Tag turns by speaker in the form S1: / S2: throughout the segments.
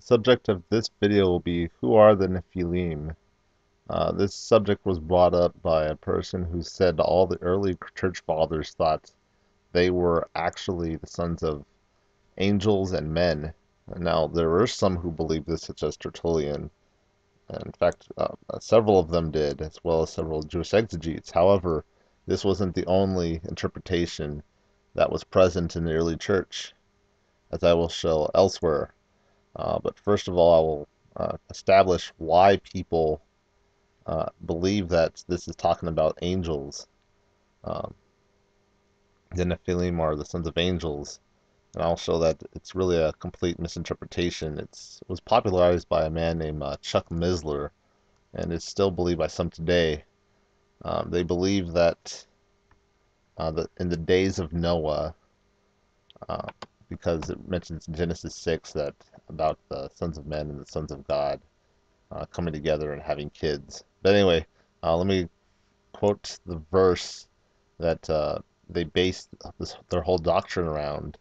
S1: The subject of this video will be who are the Nephilim? This subject was brought up by a person who said all the early church fathers thought they were actually the sons of angels and men. Now, there were some who believed this, such as Tertullian. In fact, several of them did, as well as several Jewish exegetes. However, this wasn't the only interpretation that was present in the early church, as I will show elsewhere. But first of all, I will establish why people believe that this is talking about angels. Um, the Nephilim are the sons of angels, and I'll show that it's really a complete misinterpretation. It was popularized by a man named Chuck Missler, and it's still believed by some today. They believe that in the days of Noah, uh, because it mentions in Genesis 6 that about the sons of men and the sons of God coming together and having kids. But anyway, let me quote the verse that they based their whole doctrine around.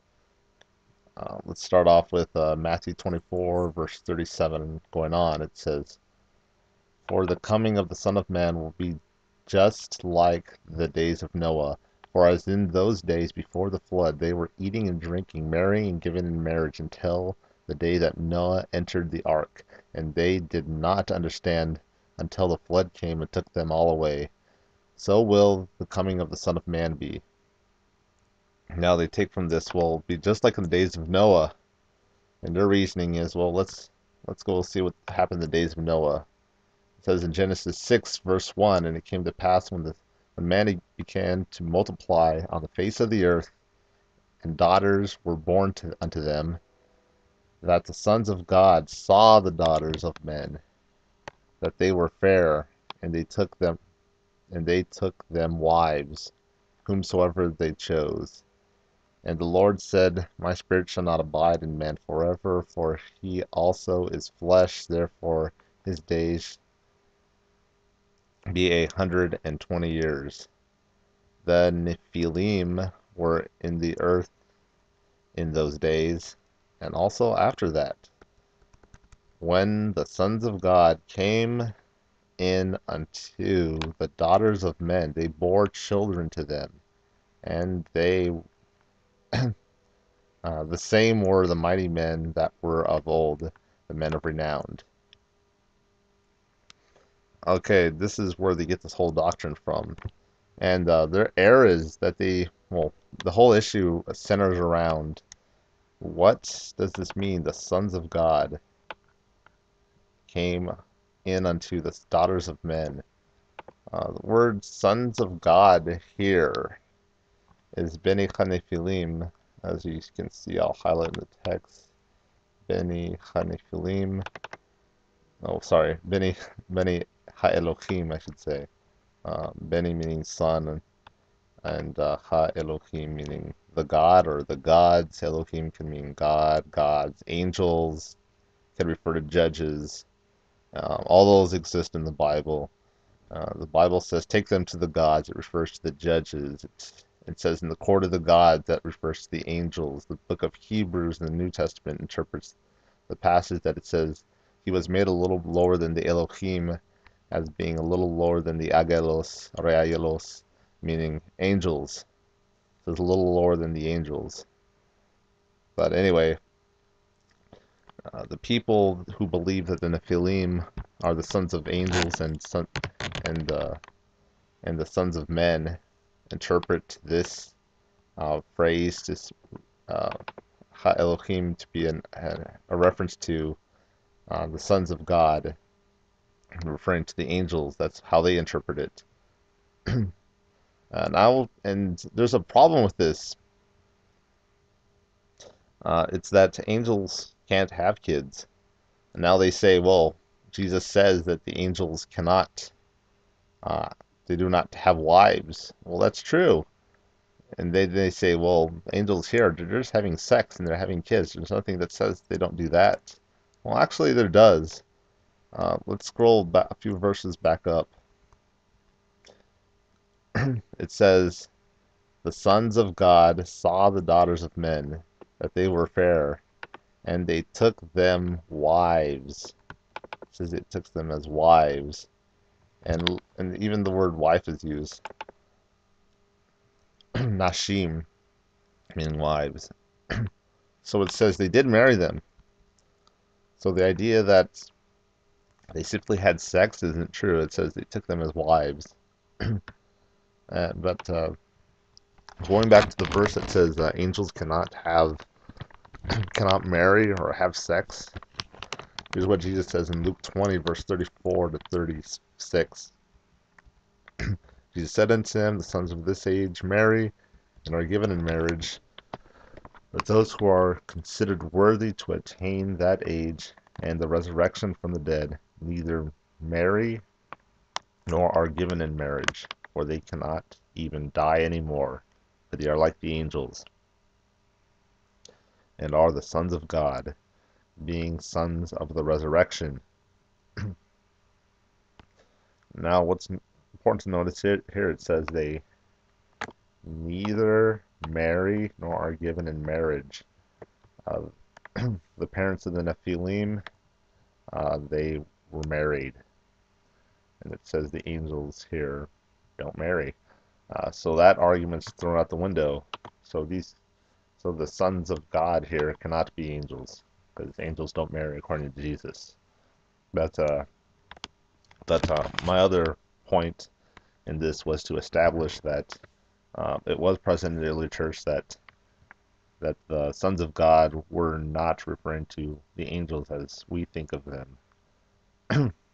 S1: Let's start off with Matthew 24, verse 37 going on. It says, "For the coming of the Son of Man will be just like the days of Noah. For as in those days before the flood, they were eating and drinking, marrying and giving in marriage until the day that Noah entered the ark. And they did not understand until the flood came and took them all away. So will the coming of the Son of Man be." Now they take from this, will be just like in the days of Noah. And their reasoning is, well, let's go see what happened in the days of Noah. It says in Genesis 6, verse 1, "And it came to pass when man began to multiply on the face of the earth, and daughters were born unto them, that the sons of God saw the daughters of men, that they were fair, and they took them wives, whomsoever they chose. And the Lord said, My spirit shall not abide in man forever, for he also is flesh, therefore his days be 120 years. The Nephilim were in the earth in those days, and also after that, when the sons of God came in unto the daughters of men, they bore children to them, and they the same were the mighty men that were of old, the men of renown." Okay, this is where they get this whole doctrine from. And their error is that the whole issue centers around, what does this mean? The sons of God came in unto the daughters of men. The word sons of God here is Beni Chanephilim, as you can see. I'll highlight in the text. Beni Chanephilim. Oh, sorry. Beni Ha-Elohim, I should say. Beni meaning son, and Ha-Elohim meaning the God or the gods. Elohim can mean God, gods, angels, can refer to judges. All those exist in the Bible. The Bible says, take them to the gods. It refers to the judges. It says in the court of the gods, that refers to the angels. The book of Hebrews in the New Testament interprets the passage that it says, he was made a little lower than the Elohim, as being a little lower than the Agelos, Reayelos, meaning angels. So it's a little lower than the angels. But anyway, the people who believe that the Nephilim are the sons of angels and uh, and the sons of men interpret this phrase, this Ha Elohim, to be a reference to the sons of God, referring to the angels. That's how they interpret it. And there's a problem with this. It's that angels can't have kids. And now they say, well, Jesus says that the angels cannot, uh, they do not have wives. Well, that's true. And they say, well, angels here, they're just having sex and they're having kids. There's nothing that says they don't do that. Well, actually, there does. Let's scroll back a few verses back up. It says, the sons of God saw the daughters of men, that they were fair, and they took them wives. It says it took them as wives, and even the word wife is used, nashim, meaning wives. So it says they did marry them. So the idea that they simply had sex isn't true. It says they took them as wives. But going back to the verse that says angels cannot marry or have sex. Here's what Jesus says in Luke 20, verse 34 to 36. Jesus said unto him, the sons of this age marry and are given in marriage, but those who are considered worthy to attain that age and the resurrection from the dead neither marry nor are given in marriage, for they cannot even die any more, for they are like the angels, and are the sons of God, being sons of the resurrection. Now, what's important to notice here it says they neither marry nor are given in marriage. Uh, the parents of the Nephilim, they were married, and it says the angels here don't marry. So that argument's thrown out the window. So the sons of God here cannot be angels, because angels don't marry according to Jesus. But my other point in this was to establish that it was present in the early church that the sons of God were not referring to the angels as we think of them.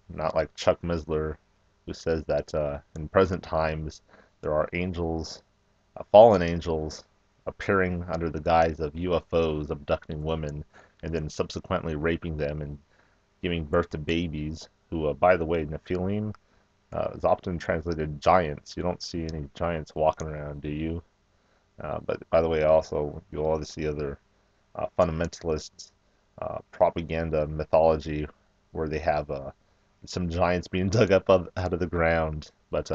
S1: Not like Chuck Missler, who says that in present times there are angels, fallen angels, appearing under the guise of UFOs abducting women and then subsequently raping them and giving birth to babies, who, by the way, Nephilim is often translated giants. You don't see any giants walking around, do you? But by the way, also, you'll always see other fundamentalist propaganda mythology where they have some giants being dug up out of the ground. But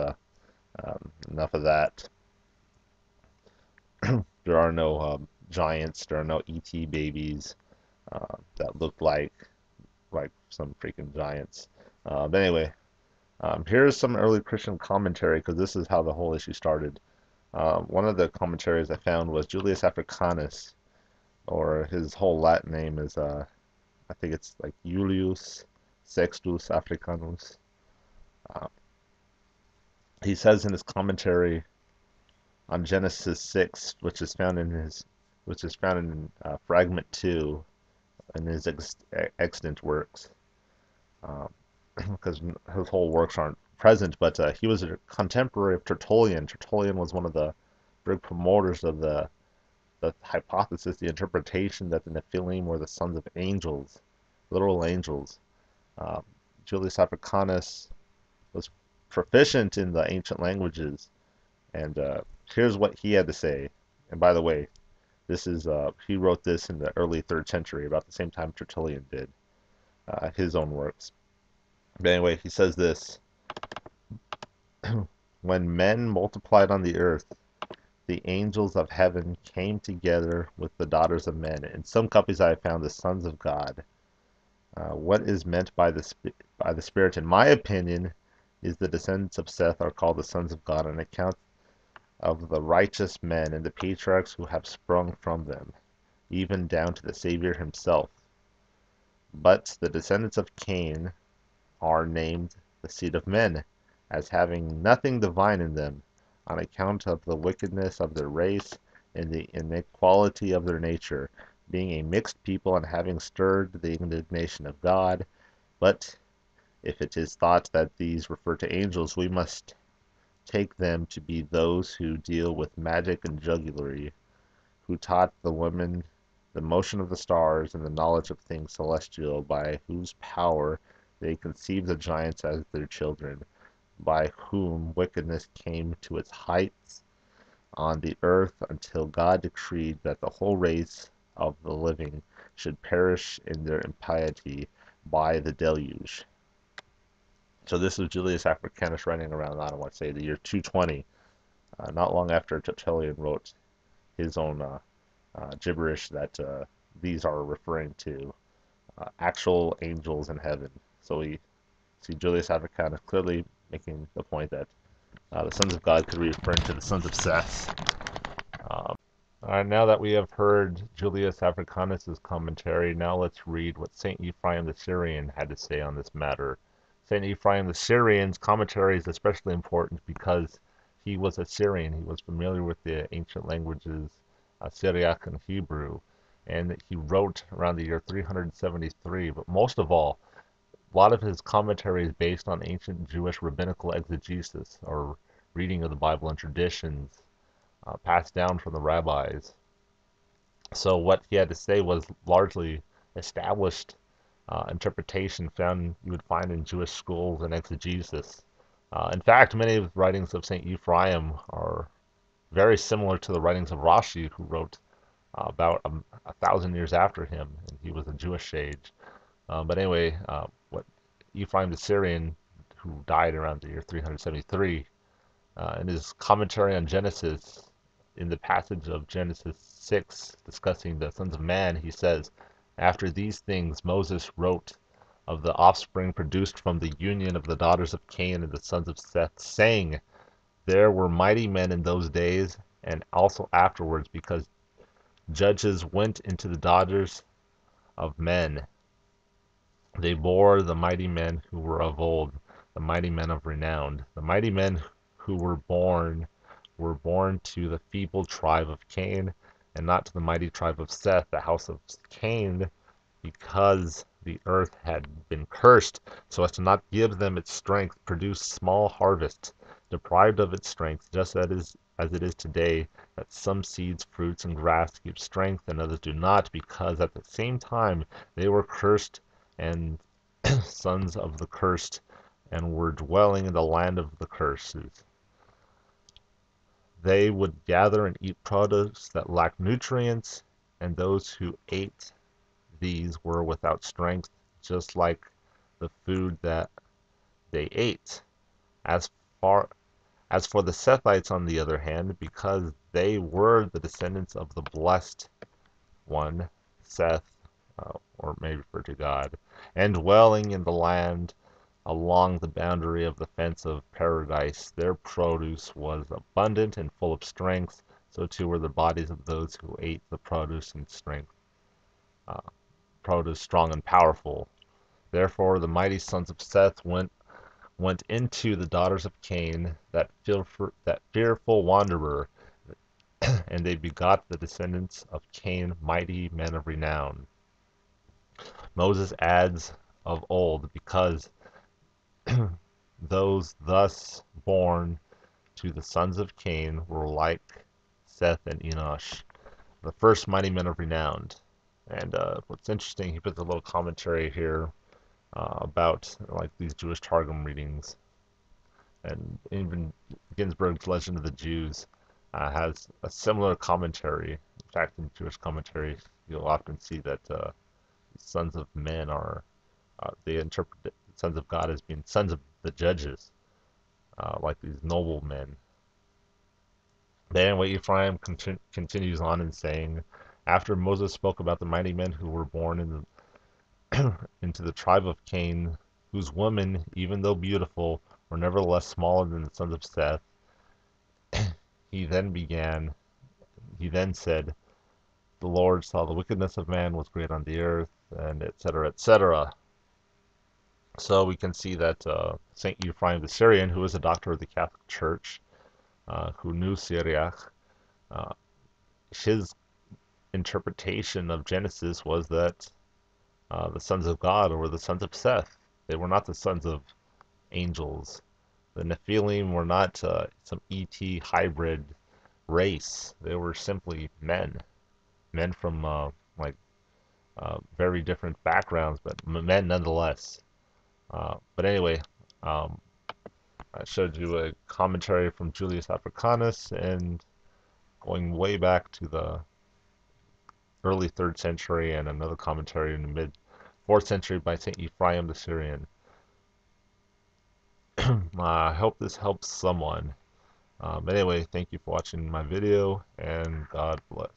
S1: enough of that. There are no giants. There are no ET babies that look like some freaking giants. But anyway, here's some early Christian commentary because this is how the whole issue started. One of the commentaries I found was Julius Africanus, or his whole Latin name is I think it's like Julius Sextus Africanus. Uh, he says in his commentary on Genesis 6, which is found in fragment 2 in his extant works, because his whole works aren't present, but he was a contemporary of Tertullian. Tertullian was one of the big promoters of the hypothesis, the interpretation that the Nephilim were the sons of angels, literal angels. Um, Julius Africanus was proficient in the ancient languages, and here's what he had to say. And by the way, this is he wrote this in the early 3rd century, about the same time Tertullian did his own works. But anyway, he says this: when men multiplied on the earth, the angels of heaven came together with the daughters of men. In some copies I have found the sons of God. What is meant by the Spirit, in my opinion, is the descendants of Seth are called the sons of God on account of the righteous men and the patriarchs who have sprung from them, even down to the Savior himself. But the descendants of Cain are named the seed of men, as having nothing divine in them, on account of the wickedness of their race and the inequality of their nature, being a mixed people and having stirred the indignation of God. But if it is thought that these refer to angels, we must take them to be those who deal with magic and jugglery, who taught the women the motion of the stars and the knowledge of things celestial, by whose power they conceived the giants as their children, by whom wickedness came to its heights on the earth until God decreed that the whole race of the living should perish in their impiety by the deluge. So this is Julius Africanus writing around, I don't want to say, the year 220, not long after Tertullian wrote his own gibberish that these are referring to actual angels in heaven. So we see Julius Africanus clearly making the point that the sons of God could be referring to the sons of Seth. Um, all right, now that we have heard Julius Africanus' commentary, now let's read what St Ephraim the Syrian had to say on this matter. St Ephraim the Syrian's commentary is especially important because he was a Syrian. He was familiar with the ancient languages Syriac and Hebrew, and he wrote around the year 373. But most of all, a lot of his commentary is based on ancient Jewish rabbinical exegesis, or reading of the Bible and traditions passed down from the rabbis. So what he had to say was largely established interpretation found you would find in Jewish schools and exegesis. In fact, many of the writings of St. Ephraim are very similar to the writings of Rashi, who wrote about 1,000 years after him, and he was a Jewish sage. But anyway, what Ephraim the Syrian, who died around the year 373, in his commentary on Genesis, in the passage of Genesis 6 discussing the sons of man, he says, "After these things Moses wrote of the offspring produced from the union of the daughters of Cain and the sons of Seth, saying, There were mighty men in those days, and also afterwards, because judges went into the daughters of men. They bore the mighty men who were of old, the mighty men of renown. The mighty men who were born to the feeble tribe of Cain, and not to the mighty tribe of Seth, the house of Cain, because the earth had been cursed, so as to not give them its strength, produced small harvests, deprived of its strength, just as it is today, that some seeds, fruits, and grass give strength, and others do not, because at the same time they were cursed and sons of the cursed, and were dwelling in the land of the curses. They would gather and eat produce that lacked nutrients, and those who ate these were without strength, just like the food that they ate. As far as for the Sethites, on the other hand, because they were the descendants of the blessed one, Seth, or may refer to God, and dwelling in the land along the boundary of the fence of paradise, their produce was abundant and full of strength, so too were the bodies of those who ate the produce in strength, produce strong and powerful. Therefore the mighty sons of Seth went into the daughters of Cain, that fearful wanderer, and they begot the descendants of Cain, mighty men of renown. Moses adds of old, because those thus born to the sons of Cain were like Seth and Enosh, the first mighty men of renown. And what's interesting, he puts a little commentary here about like these Jewish Targum readings, and even Ginsburg's Legend of the Jews has a similar commentary. In fact, in Jewish commentaries, you'll often see that sons of men are they interpret the sons of God as being sons of the judges, like these noble men. Then anyway, Ephraim continues on in saying, after Moses spoke about the mighty men who were born into the tribe of Cain, whose women, even though beautiful, were nevertheless smaller than the sons of Seth, he then said, the Lord saw the wickedness of man was great on the earth, and etc., etc. So we can see that St. Ephraim the Syrian, who was a doctor of the Catholic Church, who knew Syriac, his interpretation of Genesis was that the sons of God were the sons of Seth. They were not the sons of angels. The Nephilim were not some ET hybrid race. They were simply men from very different backgrounds, but men nonetheless. But anyway, I showed you a commentary from Julius Africanus, and going way back to the early 3rd century, and another commentary in the mid 4th century by St. Ephraim the Syrian. I hope this helps someone. But anyway, thank you for watching my video, and God bless.